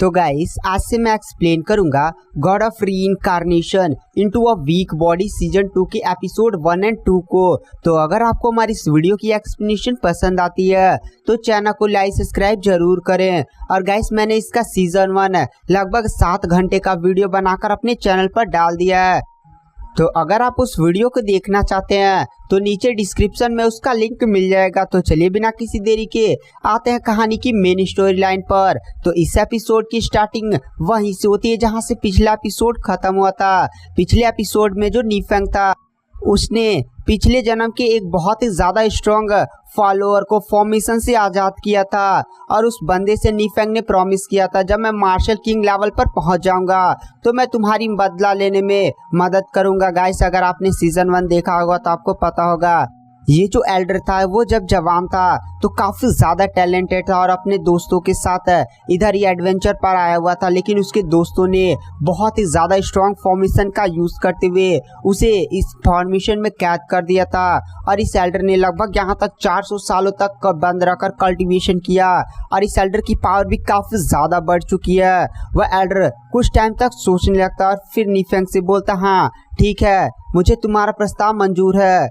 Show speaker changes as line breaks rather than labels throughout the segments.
तो गाइस आज से मैं एक्सप्लेन करूंगा god of reincarnation into a weak body season 2 के एपिसोड 1 एंड 2 को। तो अगर आपको हमारी इस वीडियो की एक्सप्लेनेशन पसंद आती है तो चैनल को लाइक सब्सक्राइब जरूर करें। और गाइस मैंने इसका सीजन 1 लगभग 7 घंटे का वीडियो बनाकर अपने चैनल पर डाल दिया है। तो अगर आप उस वीडियो को देखना चाहते हैं तो नीचे डिस्क्रिप्शन में उसका लिंक मिल जाएगा। तो चलिए बिना किसी देरी के आते हैं कहानी की मेन स्टोरी लाइन पर। तो इस एपिसोड की स्टार्टिंग वहीं से होती है जहां से पिछला एपिसोड खत्म हुआ था। पिछले एपिसोड में जो नीफेंग था उसने पिछले जन्म के एक बहुत ही ज्यादा स्ट्रॉन्ग फॉलोअर को फॉर्मेशन से आजाद किया था और उस बंदे से नीफेंग ने प्रॉमिस किया था जब मैं मार्शल किंग लेवल पर पहुंच जाऊंगा तो मैं तुम्हारी बदला लेने में मदद करूंगा। गाइस अगर आपने सीजन 1 देखा होगा तो आपको पता होगा ये जो एल्डर था वो जब जवान था तो काफी ज्यादा टैलेंटेड था और अपने दोस्तों के साथ इधर ही एडवेंचर पर आया हुआ था, लेकिन उसके दोस्तों ने बहुत ही ज्यादा स्ट्रॉन्ग फॉर्मेशन का यूज करते हुए उसे इस फॉर्मेशन में कैद कर दिया था। और इस एल्डर ने लगभग यहाँ तक 400 सालों तक बंद रखकर कल्टीवेशन किया और इस एल्डर की पावर भी काफी ज्यादा बढ़ चुकी है। वह एल्डर कुछ टाइम तक सोचने लगता और फिर नीफेंग से बोलता, हाँ ठीक है मुझे तुम्हारा प्रस्ताव मंजूर है,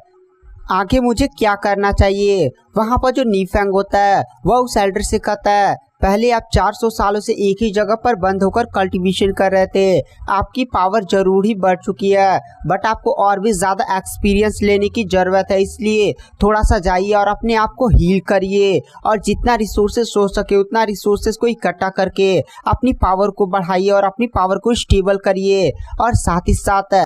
आगे मुझे क्या करना चाहिए। वहां पर जो नीफेंग होता है वह उस एल्डर से कहता है पहले आप 400 सालों से एक ही जगह पर बंद होकर कल्टीवेशन कर रहे थे, आपकी पावर जरूर ही बढ़ चुकी है बट आपको और भी ज्यादा एक्सपीरियंस लेने की जरूरत है, इसलिए थोड़ा सा जाइए और अपने आप को हील करिए और जितना रिसोर्सेस हो सके उतना रिसोर्सेस को इकट्ठा करके अपनी पावर को बढ़ाइए और अपनी पावर को स्टेबल करिए। और साथ ही साथ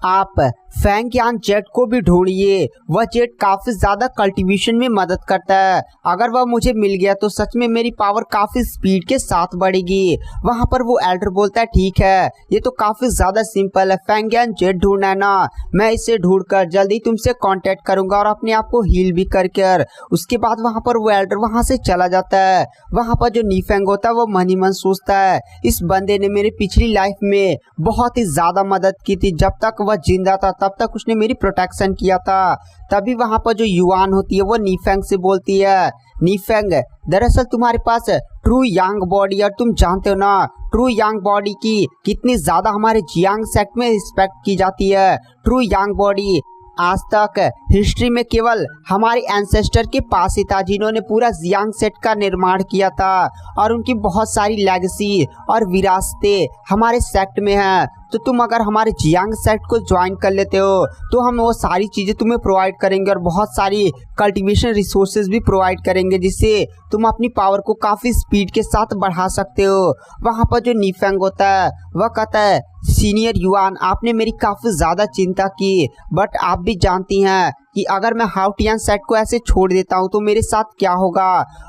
आप फैंग यान जेट को भी ढूंढिए, वह जेट काफी ज्यादा कल्टीवेशन में मदद करता है, अगर वह मुझे मिल गया तो सच में मेरी पावर काफी स्पीड के साथ बढ़ेगी। वहां पर वो एल्डर बोलता है ठीक है ये तो काफी ज्यादा सिंपल है, फैंग यान जेट ढूंढना है ना, मैं इसे ढूंढकर जल्दी तुमसे कांटेक्ट करूंगा और अपने आप को हील भी कर। उसके बाद वहां पर वो एल्डर वहां से चला जाता है। वहां पर जो नीफेंग होता है वो मन ही मन सोचता है इस बंदे ने मेरी पिछली लाइफ में बहुत ही ज्यादा मदद की थी, जब तक वह जिंदा था तब तक उसने मेरी प्रोटेक्शन किया था। तभी वहां पर जो युआन होती है वो नीफेंग से बोलती है, नीफेंग दरअसल तुम्हारे पास ट्रू यांग बॉडी और तुम जानते हो ना ट्रू यांग बॉडी की कितनी ज्यादा हमारे जियांग सेक्ट में रिस्पेक्ट की जाती है। ट्रू यांग बॉडी आज तक हिस्ट्री में केवल हमारे एंसेस्टर के पास ही था जिन्होंने पूरा जियांग सेट का निर्माण किया था और उनकी बहुत सारी लेगेसी और विरासतें हमारे सेक्ट में हैं। तो तुम अगर हमारे जियांग सेक्ट को ज्वाइन कर लेते हो तो हम वो सारी चीजें तुम्हें प्रोवाइड करेंगे और बहुत सारी कल्टीवेशन रिसोर्सेज भी प्रोवाइड करेंगे जिससे तुम अपनी पावर को काफी स्पीड के साथ बढ़ा सकते हो। वहां पर जो नीफेंग होता है वह कहता है सीनियर युआन आपने मेरी काफी ज्यादा चिंता की बट आप भी जानती हैं कि अगर मैं हाउटियन सेट को ऐसे छोड़ देता हूँ तो मेरे साथ क्या होगा।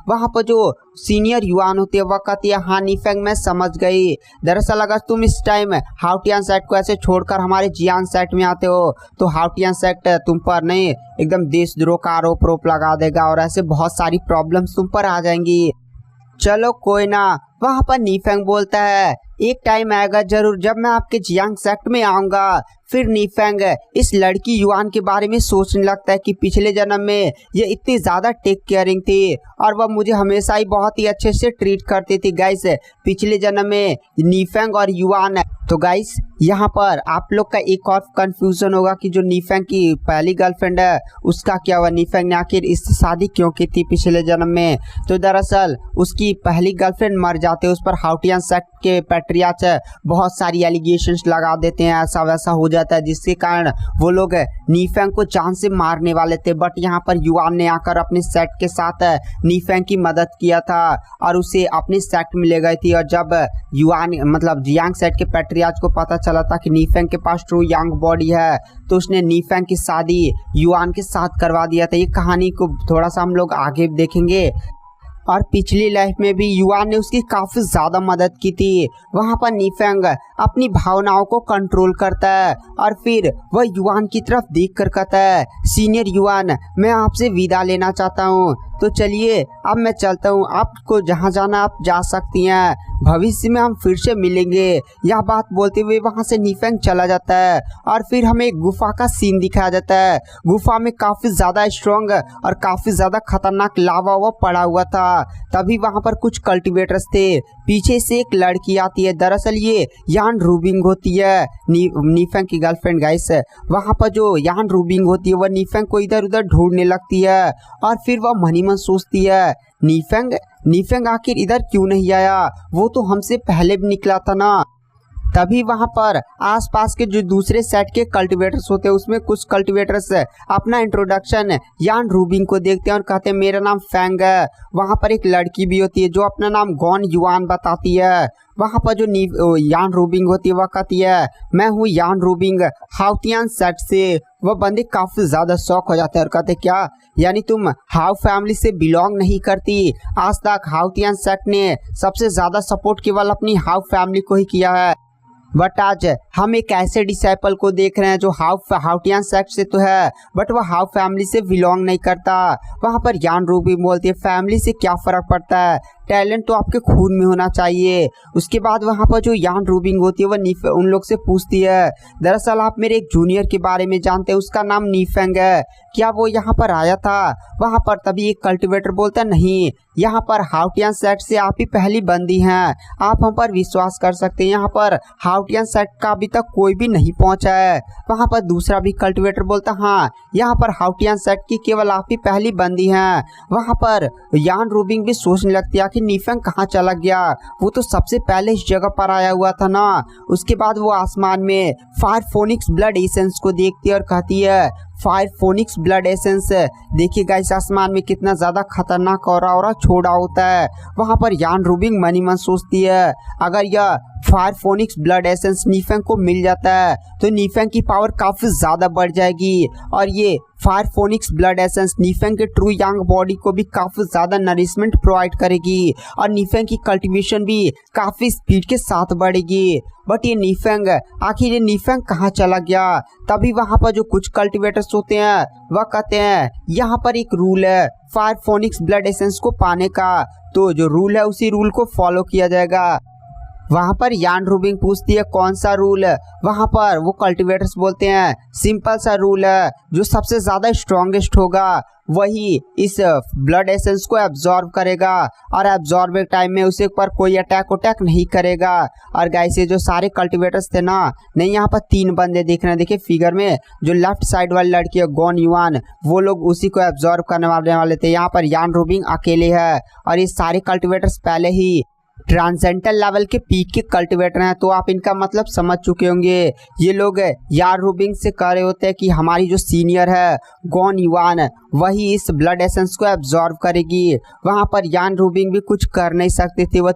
वहां पर जो सीनियर युआन होती है वह कहती है हाँ नीफेंग मैं समझ गई, दरअसल अगर तुम इस टाइम हाउटियन सेट को ऐसे छोड़कर हमारे जियांग सेट में आते हो तो हाउटियन सेट तुम पर नहीं एकदम देशद्रोह का आरोप लगा देगा और ऐसे बहुत सारी प्रॉब्लम्स तुम पर आ जाएंगी। चलो कोई ना। वहां पर नीफेंग बोलता है एक टाइम आएगा जरूर जब मैं आपके जियांग सेक्ट में आऊंगा। फिर नीफेंग इस लड़की युआन के बारे में सोचने लगता है कि पिछले जन्म में ये इतनी ज्यादा टेक केयरिंग थी और वह मुझे हमेशा ही बहुत ही अच्छे से ट्रीट करती थी। गाइस पिछले जन्म में नीफेंग और युआन। तो गाइस यहाँ पर आप लोग का एक और कंफ्यूजन होगा कि जो नीफेंग की पहली गर्लफ्रेंड है उसका क्या हुआ, नीफेंग ने आखिर इससे शादी क्यों की थी पिछले जन्म में। तो दरअसल उसकी पहली गर्लफ्रेंड मर जाते, उस पर हाउटियन सेक्ट के पैट्रियार्च बहुत सारी एलिगेशंस लगा देते हैं, ऐसा वैसा हो जाता है जिसके कारण वो लोग नीफेंग को जान से मारने वाले थे। बट यहाँ पर युआन ने आकर अपने सेट के साथ नीफेंग की मदद किया था और उसे अपने सेट में ले गई थी। और जब युआन मतलब जियांग सेट के पैट्रियार्च को पता चला था कि नीफेंग के पास ट्रू यांग बॉडी है तो उसने नीफेंग की शादी युआन के साथ करवा दिया था। ये कहानी को थोड़ा सा हम लोग आगे देखेंगे। और पिछली लाइफ में भी युआन ने उसकी काफी ज्यादा मदद की थी। वहां पर नीफेंग अपनी भावनाओं को कंट्रोल करता है और फिर वह युआन की तरफ देख कर कहता है सीनियर युआन मैं आपसे विदा लेना चाहता हूँ, तो चलिए अब मैं चलता हूँ, आपको जहाँ जाना आप जा सकती हैं, भविष्य में हम फिर से मिलेंगे। यह बात बोलते हुए वहाँ से नीफेंग चला जाता है और फिर हमें एक गुफा का सीन दिखाया जाता है। गुफा में काफ़ी ज़्यादा स्ट्रॉन्ग और काफ़ी ज़्यादा खतरनाक लावा हुआ पड़ा हुआ था। तभी वहाँ पर कुछ कल्टीवेटर्स थे। पीछे से एक लड़की आती है, दरअसल ये यान रूबिंग होती है, नीफेंग की गर्लफ्रेंड गाइस। वहाँ पर जो यान रूबिंग होती है वह नीफेंग को इधर उधर ढूंढने लगती है और फिर वह मन ही मन सोचती है नीफेंग आखिर इधर क्यों नहीं आया, वो तो हमसे पहले भी निकला था ना। तभी वहाँ पर आसपास के जो दूसरे सेट के कल्टीवेटर्स होते हैं उसमें कुछ कल्टीवेटर्स अपना इंट्रोडक्शन यान रूबिंग को देखते हैं और कहते हैं मेरा नाम फैंग है। वहाँ पर एक लड़की भी होती है जो अपना नाम गॉन युआन बताती है। वहाँ पर जो यान रूबिंग होती है वह कहती है मैं हूँ यान रूबिंग हाउटियान सेट से। वह बंदे काफ़ी ज़्यादा शौक हो जाते हैं और कहते क्या, यानी तुम हाउ फैमिली से बिलोंग नहीं करती। आज तक हाउटियान सेट ने सबसे ज़्यादा सपोर्ट केवल अपनी हाउ फैमिली को ही किया है, बट आज हम एक ऐसे डिसाइपल को देख रहे हैं जो हाउटियान सेक्ट से तो है बट वह हाउ फैमिली से बिलोंग नहीं करता। वहाँ पर यान रूबिंग बोलती है फैमिली से क्या फ़र्क पड़ता है, टैलेंट तो आपके खून में होना चाहिए। उसके बाद वहाँ पर जो यान रूबिंग होती है वह उन लोग से पूछती है दरअसल आप मेरे एक जूनियर के बारे में जानते हैं, उसका नाम नीफेंग है, क्या वो यहाँ पर आया था। वहाँ पर तभी एक कल्टीवेटर बोलता है नहीं, यहाँ पर हाउटियान सेट से आप ही पहली बंदी हैं, आप हम पर विश्वास कर सकते हैं, यहाँ पर हाउटियान सेट का अभी तक कोई भी नहीं पहुँचा है। वहाँ पर दूसरा भी कल्टीवेटर बोलता हाँ, यहाँ पर हाउटियान सेट की केवल आप ही पहली बंदी हैं। वहाँ पर यान रूबिंग भी सोचने लगती है कि नीफेंग कहाँ चला गया, वो तो सबसे पहले इस जगह पर आया हुआ था ना। उसके बाद वो आसमान में फायर फोनिक्स ब्लड एसेंस को देखती है और कहती है फायर फोनिक्स ब्लड एसेंस, देखिए गाइस आसमान में कितना ज़्यादा खतरनाक और छोड़ा होता है। वहाँ पर यान रूबिंग मनी मन सोचती है अगर यह फायर फोनिक्स ब्लड एसेंस नीफेंग को मिल जाता है तो नीफेंग की पावर काफ़ी ज़्यादा बढ़ जाएगी और ये फायर फोनिक्स ब्लड एसेंस नीफेंग के ट्रू यंग बॉडी को भी काफ़ी ज़्यादा नरिशमेंट प्रोवाइड करेगी और नीफेंग की कल्टीवेशन भी काफ़ी स्पीड के साथ बढ़ेगी। बट ये नीफेंग कहाँ चला गया। तभी वहाँ पर जो कुछ कल्टीवेटर्स होते हैं वह कहते हैं यहाँ पर एक रूल है फायर फोनिक्स ब्लड एसेंस को पाने का, तो जो रूल है उसी रूल को फॉलो किया जाएगा। वहाँ पर यान रूबिंग पूछती है कौन सा रूल है। वहाँ पर वो कल्टीवेटर्स बोलते हैं सिंपल सा रूल है, जो सबसे ज़्यादा स्ट्रॉन्गेस्ट होगा वही इस ब्लड एसेंस को एब्जॉर्ब करेगा और एब्जॉर्ब टाइम में उसे पर कोई अटैक नहीं करेगा। और गाइस ये जो सारे कल्टीवेटर्स थे ना, नहीं यहाँ पर 3 बंदे दिख रहे हैं, देखिए फिगर में जो लेफ्ट साइड वाली लड़की है गॉन युआन, वो लोग उसी को एब्जॉर्ब करने वाले थे। यहाँ पर यान रूबिंग अकेले है और ये सारे कल्टीवेटर्स पहले ही ट्रांसेंडल लेवल के पीक के कल्टीवेटर हैं, तो आप इनका मतलब समझ चुके होंगे। ये लोग यान रूबिंग से कह रहे होते हैं कि हमारी जो सीनियर है गॉन युआन वही इस ब्लड एसेंस को एब्जॉर्ब करेगी। वहाँ पर यान रूबिंग भी कुछ कर नहीं सकते थे, वह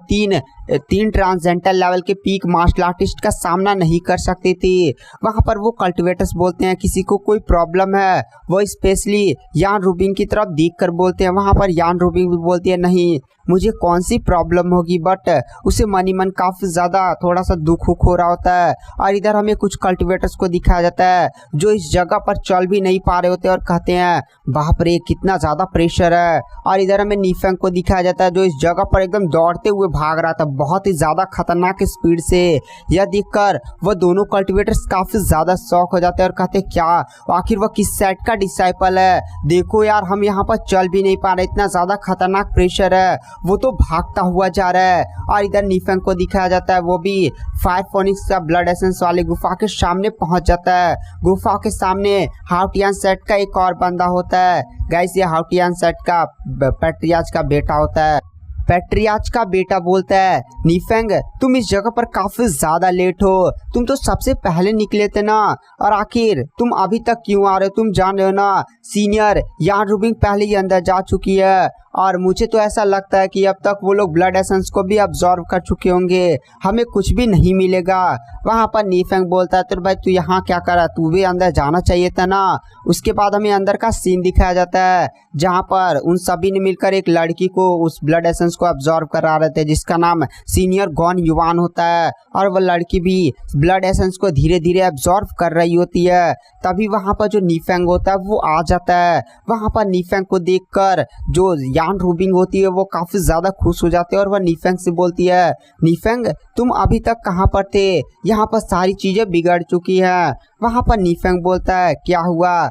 तीन ट्रांसेंडल लेवल के पीक मार्शल आर्टिस्ट का सामना नहीं कर सकती थी। वहाँ पर वो कल्टीवेटर्स बोलते हैं किसी को कोई प्रॉब्लम है वो स्पेशली यान रूबिंग की तरफ देख कर बोलते हैं। वहाँ पर यान रूबिंग भी बोलती है नहीं मुझे कौन सी प्रॉब्लम होगी, बट उसे मनी मन काफ़ी ज़्यादा थोड़ा सा दुख हो रहा होता है। और इधर हमें कुछ कल्टीवेटर्स को दिखाया जाता है जो इस जगह पर चल भी नहीं पा रहे होते और कहते हैं बाप रे कितना ज़्यादा प्रेशर है। और इधर हमें नीफेंग को दिखाया जाता है जो इस जगह पर एकदम दौड़ते हुए भाग रहा था बहुत ही ज़्यादा खतरनाक स्पीड से। यह देखकर वह दोनों कल्टीवेटर्स काफ़ी ज़्यादा शॉक हो जाते हैं और कहते क्या आखिर वह किस सेट का डिसाइपल है, देखो यार हम यहाँ पर चल भी नहीं पा रहे, इतना ज़्यादा खतरनाक प्रेशर है, वो तो भागता हुआ जा रहा है। और इधर नीफेंग को दिखाया जाता है वो भी फायर फोनिक्स का ब्लड एसेंस वाली गुफा के सामने पहुंच जाता है। गुफा के सामने हाउटियान सेट का एक और बंदा होता है। गाइस ये हाउटियान सेट का पैट्रियार्च का बेटा होता है। पैट्रियार्च का बेटा बोलता है नीफेंग तुम इस जगह पर काफी ज्यादा लेट हो, तुम तो सबसे पहले निकले थे ना, और आखिर तुम अभी तक क्यों आ रहे हो, तुम जान रहे हो ना सीनियर यान रूबिंग पहले ही अंदर जा चुकी है और मुझे तो ऐसा लगता है कि अब तक वो लोग ब्लड एसेंस को भी अब्जॉर्व कर चुके होंगे, हमें कुछ भी नहीं मिलेगा। वहाँ पर नीफेंग बोलता है तो भाई तू यहाँ क्या कर रहा, तू भी अंदर जाना चाहिए था ना। उसके बाद हमें अंदर का सीन दिखाया जाता है जहाँ पर उन सभी ने मिलकर एक लड़की को उस ब्लड एसेंस को अब्जॉर्व करा रहे थे जिसका नाम सीनियर गॉन युआन होता है, और वह लड़की भी ब्लड एसेंस को धीरे धीरे अब्जॉर्व कर रही होती है। तभी वहाँ पर जो नीफेंग होता है वो आ जाता है। वहाँ पर नीफेंग को देखकर जो यान रूबिंग होती है वो काफ़ी ज़्यादा खुश हो जाते हैं और वह नीफेंग से बोलती है, नीफेंग तुम अभी तक कहाँ पर थे, यहाँ पर सारी चीज़ें बिगड़ चुकी हैं। वहाँ पर नीफेंग बोलता है क्या हुआ।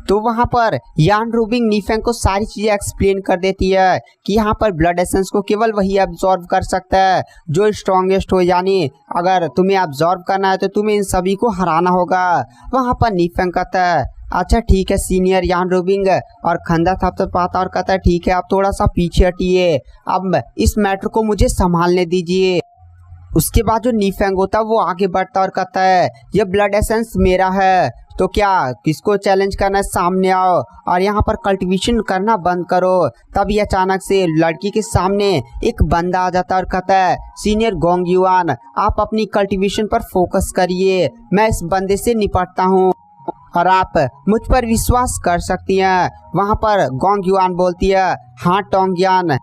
तो वहाँ पर यान रूबिंग नीफेंग को सारी चीज़ें एक्सप्लेन कर देती है कि यहाँ पर ब्लड एसेंस को केवल वही अब्जॉर्व कर सकता है जो स्ट्रॉन्गेस्ट हो, यानी अगर तुम्हें अब्जॉर्व करना है तो तुम्हें इन सभी को हराना होगा। वहाँ पर नीफेंग कहता है अच्छा ठीक है सीनियर यान रूबिंग, और खंदा थपथपाता और कहता है ठीक है आप थोड़ा सा पीछे हटिए, अब इस मैटर को मुझे संभालने दीजिए। उसके बाद जो नीफेंग होता है वो आगे बढ़ता और कहता है ये ब्लड एसेंस मेरा है, तो क्या किसको चैलेंज करना है, सामने आओ और यहाँ पर कल्टीवेशन करना बंद करो। तभी अचानक से लड़की के सामने एक बंदा आ जाता है और कहता है सीनियर गोंग युआन आप अपनी कल्टीवेशन पर फोकस करिए, मैं इस बंदे से निपटता हूँ और आप मुझ पर विश्वास कर सकती हैं। वहाँ पर गोंग युआन बोलती है हाँ टोंगयान,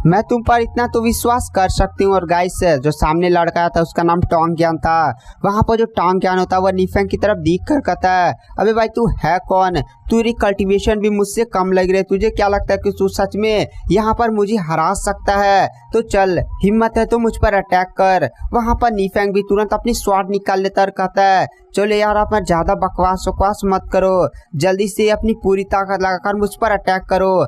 मैं तुम पर इतना तो विश्वास कर सकती हूँ। और गाइस जो सामने लड़का था उसका नाम टोंगयान था। वहाँ पर जो टोंगयान होता है वह नीफेंग की तरफ देख कर कहता है अबे भाई तू है कौन, तेरी कल्टीवेशन भी मुझसे कम लग रही है, तुझे क्या लगता है कि तू सच में यहाँ पर मुझे हरा सकता है, तो चल हिम्मत है तो मुझ पर अटैक कर। वहाँ पर नीफेंग भी तुरंत अपनी स्वॉर्ड निकाल लेता और कहता है चलो यार आप ज़्यादा बकवास मत करो, जल्दी से अपनी पूरी ताकत लगाकर मुझ पर अटैक करो।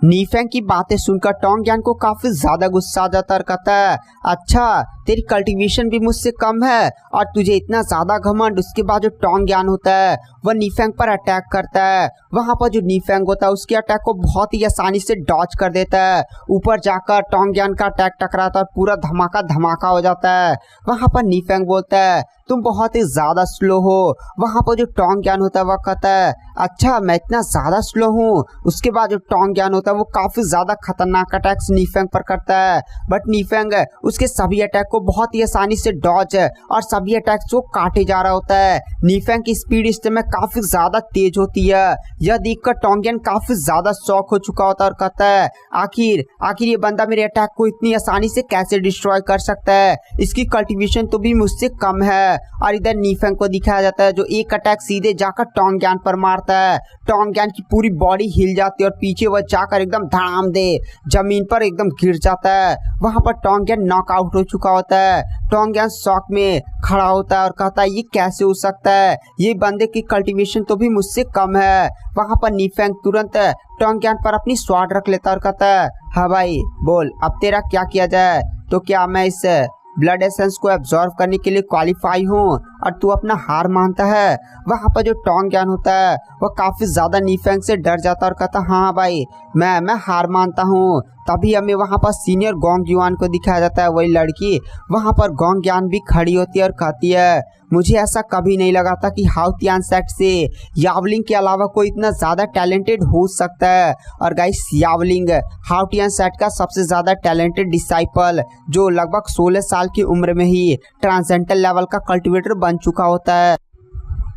नीफेंग की बातें सुनकर टोंगयान को काफी ज्यादा गुस्सा आ जाता और कहता है अच्छा तेरी कल्टीवेशन भी मुझसे कम है और तुझे इतना ज्यादा घमंड। उसके बाद जो टोंगयान होता है वह नीफेंग पर अटैक करता है। वहां पर जो नीफेंग होता है उसके अटैक को बहुत ही आसानी से डॉज कर देता है। ऊपर जाकर टोंगयान का अटैक टकराता है, पूरा धमाका हो जाता है। वहां पर नीफेंग बोलता है तुम बहुत ही ज्यादा स्लो हो। वहां पर जो टोंगयान होता है वह कहता है अच्छा मैं इतना ज्यादा स्लो हूँ। उसके बाद जो टोंगयान होता है वो काफी ज्यादा खतरनाक अटैक्स नीफेंग पर करता है, बट नीफेंग उसके सभी अटैक को बहुत ही आसानी से डॉज और सभी अटैक्स को काटे जा रहा होता है। नीफेंग की स्पीड इस समय काफी ज्यादा तेज होती है। यह देखकर टोंगयान काफी ज्यादा शॉक हो चुका होता है और कहता है आखिर ये बंदा मेरे अटैक को इतनी आसानी से कैसे डिस्ट्रॉय कर सकता है, इसकी कल्टीवेशन तो भी मुझसे कम है। और इधर नीफेंग को दिखाया जाता है जो एक अटैक सीधे जाकर टोंगयान पर मारता है। टोंगयान की पूरी बॉडी हिल जाती है और पीछे वह जाकर एकदम धड़ाम दे जमीन पर एकदम गिर जाता है। वहां पर टोंगयान नॉकआउट हो चुका होता है। टोंगयान शॉक में खड़ा होता है और कहता है ये कैसे हो सकता है, ये बंदे की कल्टीवेशन तो भी मुझसे कम है। वहां पर नीफेंग तुरंत टोंगयान पर अपनी स्वॉर्ड रख लेता है और कहता है हाँ भाई बोल अब तेरा क्या किया जाए, तो क्या मैं इस ब्लड एसेंस को एब्जॉर्व करने के लिए क्वालिफाई हूँ और तू अपना हार मानता है। वहाँ पर जो टोंगयान होता है वह काफ़ी ज़्यादा नीफेंग से डर जाता है और कहता हाँ भाई मैं हार मानता हूँ। तभी हमें वहाँ पर सीनियर गोंग युआन को दिखाया जाता है, वही लड़की। वहाँ पर गोंग युआन भी खड़ी होती है और कहती है मुझे ऐसा कभी नहीं लगा था कि हाउ तियान सेट से यावलिंग के अलावा कोई इतना ज़्यादा टैलेंटेड हो सकता है। और गाइस यावलिंग हाउ तियान सेट का सबसे ज़्यादा टैलेंटेड डिसाइपल जो लगभग 16 साल की उम्र में ही ट्रांसेंडेंटल लेवल का कल्टिवेटर बन चुका होता है।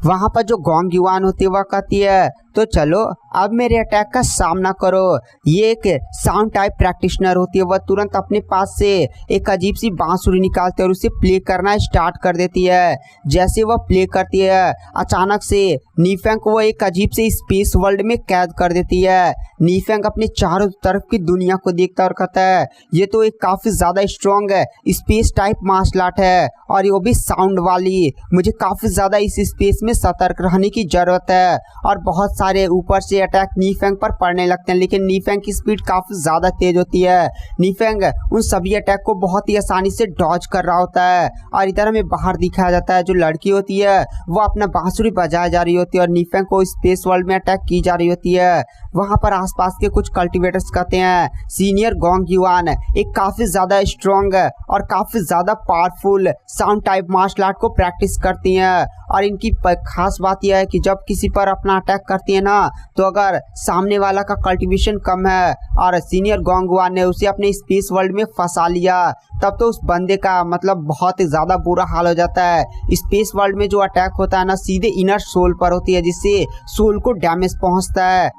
वहाँ पर जो गोंग युआन होती है वह कहती है तो चलो अब मेरे अटैक का सामना करो। ये एक साउंड टाइप प्रैक्टिशनर होती है, वह तुरंत अपने पास से एक अजीब सी बांसुरी निकालती है और उसे प्ले करना स्टार्ट कर देती है। जैसे वह प्ले करती है अचानक से नीफेंग को वह एक अजीब से स्पेस वर्ल्ड में कैद कर देती है। नीफेंग अपने चारों तरफ की दुनिया को देखता और कहता है ये तो एक काफ़ी ज़्यादा strong space type martial art है और वो भी साउंड वाली। मुझे काफ़ी ज़्यादा इस स्पेस में सतर्क रहने की ज़रूरत है। और बहुत सारे ऊपर से अटैक नीफेंग पर पड़ने लगते हैं, लेकिन नीफेंग की स्पीड काफ़ी ज़्यादा तेज होती है। नीफेंग उन सभी अटैक को बहुत ही आसानी से डॉज कर रहा होता है। और इधर हमें बाहर दिखाया जाता है जो लड़की होती है वो अपना बांसुरी बजाए जा रही होती है और नीफेंग को स्पेस वर्ल्ड में अटैक की जा रही होती है। वहाँ पर आसपास के कुछ कल्टिवेटर्स कहते हैं सीनियर गोंग युआन एक काफ़ी ज़्यादा स्ट्रॉन्ग और काफ़ी ज़्यादा powerful sound type martial art को प्रैक्टिस करती हैं और इनकी खास बात यह है कि जब किसी पर अपना अटैक करती है ना, तो अगर सामने वाला का कल्टीवेशन कम है और सीनियर गोंगवान ने उसे अपने स्पेस वर्ल्ड में फंसा लिया, तब तो उस बंदे का मतलब बहुत ही ज़्यादा बुरा हाल हो जाता है। स्पेस वर्ल्ड में जो अटैक होता है ना, सीधे इनर सोल पर होती है, जिससे सोल को डैमेज पहुंचता है।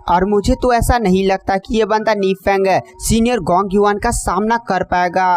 और मुझे तो ऐसा नहीं लगता कि ये बंदा नीफेंग सीनियर गोंग युआन का सामना कर पाएगा।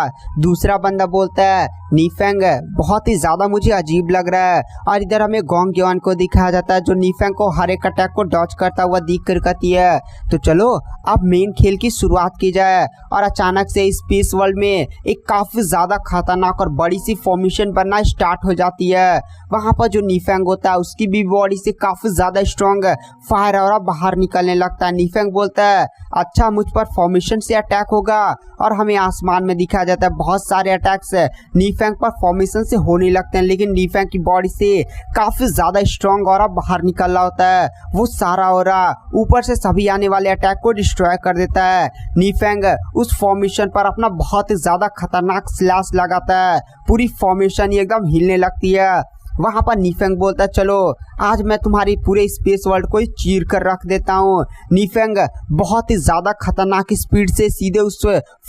दूसरा बंदा बोलता है नीफेंग बहुत ही ज़्यादा मुझे अजीब लग रहा है। और इधर हमें गोंग युआन को दिखाया जाता है जो नीफेंग को हर एक अटैक को डॉज करता हुआ दिख कर कहती है तो चलो अब मेन खेल की शुरुआत की जाए। और अचानक से स्पेस वर्ल्ड में एक काफ़ी ज़्यादा खतरनाक और बड़ी सी फॉर्मेशन बनना स्टार्ट हो जाती है। वहाँ पर जो नीफेंग होता है उसकी भी बॉडी से काफ़ी ज़्यादा स्ट्रॉन्ग फायर और बाहर निकलने लगता है। नीफेंग बोलता है अच्छा मुझ पर फॉर्मेशन से अटैक होगा, और हमें आसमान में दिखाया जाता है बहुत सारे अटैक्स नीफेंग पर फॉर्मेशन से होने लगते हैं, लेकिन नीफेंग की बॉडी से काफ़ी ज़्यादा स्ट्रॉन्ग और बाहर निकल रहा होता है। वो सारा और ऊपर से सभी आने वाले अटैक को डिस्ट्रॉय कर देता है। नीफेंग उस फॉर्मेशन पर अपना बहुत ही ज़्यादा खतरनाक स्लैश लगाता है, पूरी फॉर्मेशन ही एकदम हिलने लगती है। वहाँ पर नीफेंग बोलता है चलो आज मैं तुम्हारी पूरे स्पेस वर्ल्ड को चीर कर रख देता हूँ। नीफेंग बहुत ही ज़्यादा खतरनाक स्पीड से सीधे उस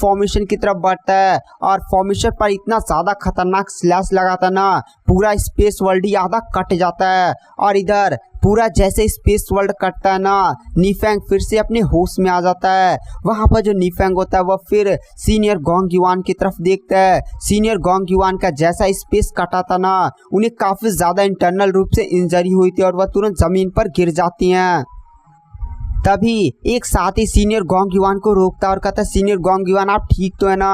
फॉर्मेशन की तरफ बढ़ता है और फॉर्मेशन पर इतना ज़्यादा खतरनाक स्लैश लगाता ना, पूरा स्पेस वर्ल्ड ही आधा कट जाता है। और इधर पूरा जैसे स्पेस वर्ल्ड कटता है ना, नीफेंग फिर से अपने होश में आ जाता है। वहाँ पर जो नीफेंग होता है वह फिर सीनियर गोंग युआन की तरफ देखता है। सीनियर गोंग युआन का जैसा स्पेस कटा था ना, उन्हें काफ़ी ज़्यादा इंटरनल रूप से इंजरी हुई थी और वह तुरंत ज़मीन पर गिर जाती हैं। तभी एक साथी सीनियर गोंग युआन को रोकता और कहता है सीनियर गोंग युआन आप ठीक तो है ना।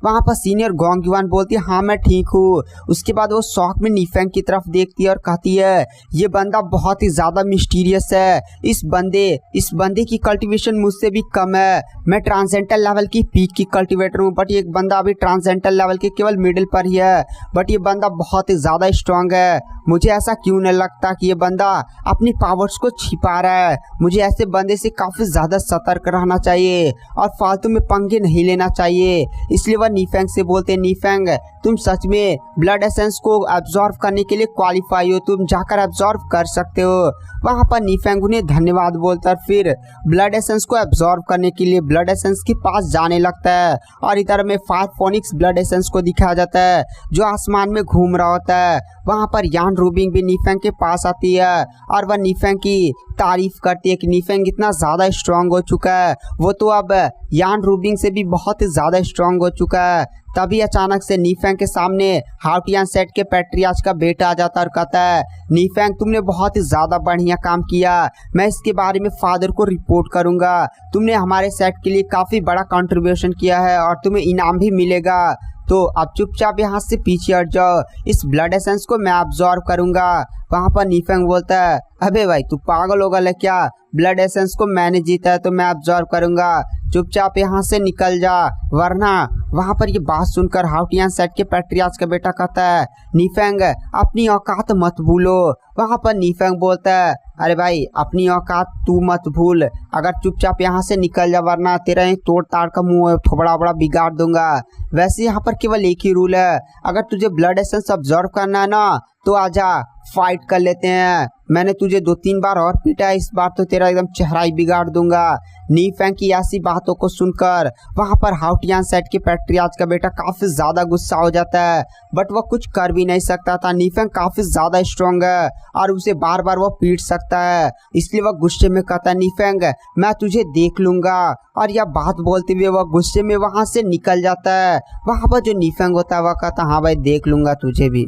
वहाँ पर सीनियर गोंग युआन बोलती है हाँ मैं ठीक हूँ। उसके बाद वो शौक में नीफेंग की तरफ देखती है और कहती है ये बंदा बहुत ही ज़्यादा मिस्टीरियस है। इस बंदे की कल्टीवेशन मुझसे भी कम है। मैं ट्रांसेंडल लेवल की पीक की कल्टीवेटर हूँ, बट ये बंदा अभी ट्रांसेंडल लेवल के केवल मिडिल पर ही है। बट ये बंदा बहुत ही ज़्यादा स्ट्रांग है। मुझे ऐसा क्यों नहीं लगता कि ये बंदा अपनी पावर्स को छिपा रहा है। मुझे ऐसे बंदे से काफ़ी ज़्यादा सतर्क रहना चाहिए और फालतू में पंगे नहीं लेना चाहिए। इसलिए वह नीफेंग से बोलते हैं नीफेंग तुम सच में ब्लड एसेंस को एब्जॉर्व करने के लिए क्वालिफाई हो, तुम जाकर एब्जॉर्व कर सकते हो। वहाँ पर नीफेंग उन्हें धन्यवाद बोलता है, फिर ब्लड एसेंस को एब्जॉर्व करने के लिए ब्लड एसेंस के पास जाने लगता है। और इधर में फायर फोनिक्स ब्लड एसेंस को दिखाया जाता है जो आसमान में घूम रहा होता है। वहाँ पर यान रूबिंग भी नीफेंग के पास आती है और वह नीफेंग की तारीफ करती है कि नीफेंग इतना ज़्यादा स्ट्रांग हो चुका है, वो तो अब यान रूबिंग से भी बहुत ही ज़्यादा स्ट्रांग हो चुका है। तभी अचानक से नीफेंग के सामने हाउटियान सेट के पैट्रियार्च का बेटा आ जाता है और कहता है नीफेंग तुमने बहुत ही ज़्यादा बढ़िया काम किया, मैं इसके बारे में फादर को रिपोर्ट करूँगा। तुमने हमारे सेट के लिए काफ़ी बड़ा कंट्रीब्यूशन किया है और तुम्हें इनाम भी मिलेगा। तो अब चुपचाप यहाँ से पीछे हट जाओ, इस ब्लड एसेंस को मैं अब्जॉर्व करूँगा। वहाँ पर नीफेंग बोलता है अबे भाई तू पागल होगा ले क्या, ब्लड एसेंस को मैंने जीता है तो मैं अब्जॉर्व करूँगा, चुपचाप यहाँ से निकल जा वरना। वहाँ पर ये बात सुनकर हाउटियान सेट के पैट्रियार्च का बेटा कहता है नीफेंग अपनी औकात मत भूलो। वहाँ पर नीफेंग बोलता है अरे भाई अपनी औकात तू मत भूल, अगर चुपचाप यहाँ से निकल जा वरना तेरा एक तोड़ ताड़ का मुंह थोड़ा बड़ा बिगाड़ दूंगा। वैसे यहाँ पर केवल एक ही रूल है, अगर तुझे ब्लड एसेंस ऑब्जर्व करना है ना तो आजा फाइट कर लेते हैं। मैंने तुझे 2-3 बार और पीटा है, इस बार तो तेरा एकदम चेहरा ही बिगाड़ दूंगा। नीफेंग की ऐसी बातों को सुनकर वहाँ पर हाउटियान सेट के पैट्रियार्च का बेटा काफ़ी ज़्यादा गुस्सा हो जाता है, बट वह कुछ कर भी नहीं सकता था। नीफेंग काफ़ी ज़्यादा स्ट्रॉन्ग है और उसे बार बार वह पीट सकता है, इसलिए वह गुस्से में कहता है नीफेंग मैं तुझे देख लूँगा। और यह बात बोलते हुए वह गुस्से में वहाँ से निकल जाता है। वहाँ पर जो नीफेंग होता है वह कहता है हाँ भाई देख लूँगा तुझे भी।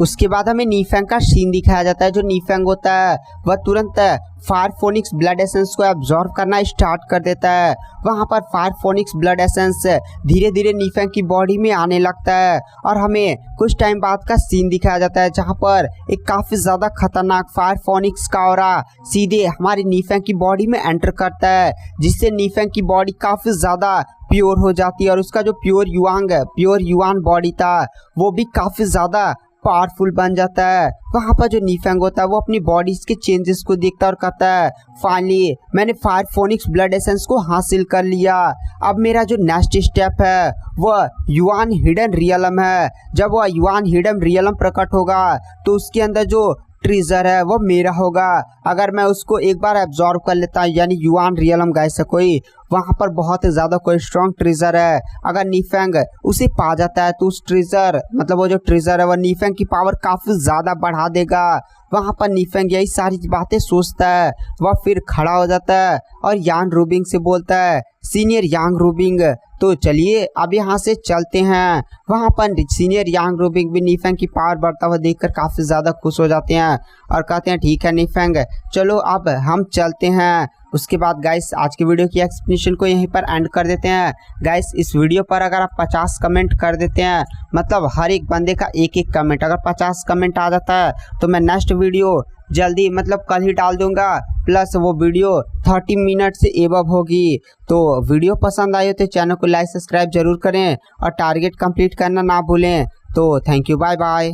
उसके बाद हमें नीफेंग का सीन दिखाया जाता है। जो नीफेंग होता है वह तुरंत फायर फोनिक्स ब्लड एसेंस को एब्जॉर्व करना स्टार्ट कर देता है। वहाँ पर फायर फोनिक्स ब्लड एसेंस धीरे धीरे नीफेंग की बॉडी में आने लगता है और हमें कुछ टाइम बाद का सीन दिखाया जाता है जहाँ पर एक काफ़ी ज़्यादा खतरनाक फायर फोनिक्स का ऑरा सीधे हमारी नीफेंग की बॉडी में एंटर करता है, जिससे नीफेंग की बॉडी काफ़ी ज़्यादा प्योर हो जाती है और उसका जो प्योर युआन बॉडी था वो भी काफ़ी ज़्यादा पावरफुल बन जाता है। वहाँ पर जो नीफेंग होता है वो अपनी बॉडीज के चेंजेस को देखता है और कहता है फाइनली मैंने फायर फोनिक्स ब्लड एसेंस को हासिल कर लिया। अब मेरा जो नेक्स्ट स्टेप है वह युआन हिडन रियलम है। जब वह युआन हिडन रियलम प्रकट होगा तो उसके अंदर जो ट्रेजर है वो मेरा होगा। अगर मैं उसको एक बार एब्जॉर्ब कर लेता हूँ यानी युआन रियलम गाइस कोई वहाँ पर बहुत ज़्यादा कोई स्ट्रॉन्ग ट्रेजर है। अगर नीफेंग उसे पा जाता है तो उस ट्रेजर मतलब वो जो ट्रेजर है वह नीफेंग की पावर काफ़ी ज़्यादा बढ़ा देगा। वहाँ पर नीफेंग यही सारी बातें सोचता है। वह फिर खड़ा हो जाता है और यांग रूबिंग से बोलता है सीनियर यांग रूबिंग तो चलिए अब यहाँ से चलते हैं। वहाँ पर सीनियर यांग रूबिंग भी नीफेंग की पावर बढ़ता हुआ देखकर काफ़ी ज़्यादा खुश हो जाते हैं और कहते हैं ठीक है नीफेंग चलो अब हम चलते हैं। उसके बाद गाइस आज की वीडियो की एक्सप्लेनेशन को यहीं पर एंड कर देते हैं। गाइस इस वीडियो पर अगर आप 50 कमेंट कर देते हैं मतलब हर एक बंदे का एक एक कमेंट अगर 50 कमेंट आ जाता है तो मैं नेक्स्ट वीडियो जल्दी मतलब कल ही डाल दूंगा। प्लस वो वीडियो 30 मिनट से एबव होगी। तो वीडियो पसंद आई हो तो चैनल को लाइक सब्सक्राइब जरूर करें और टारगेट कंप्लीट करना ना भूलें। तो थैंक यू बाय बाय।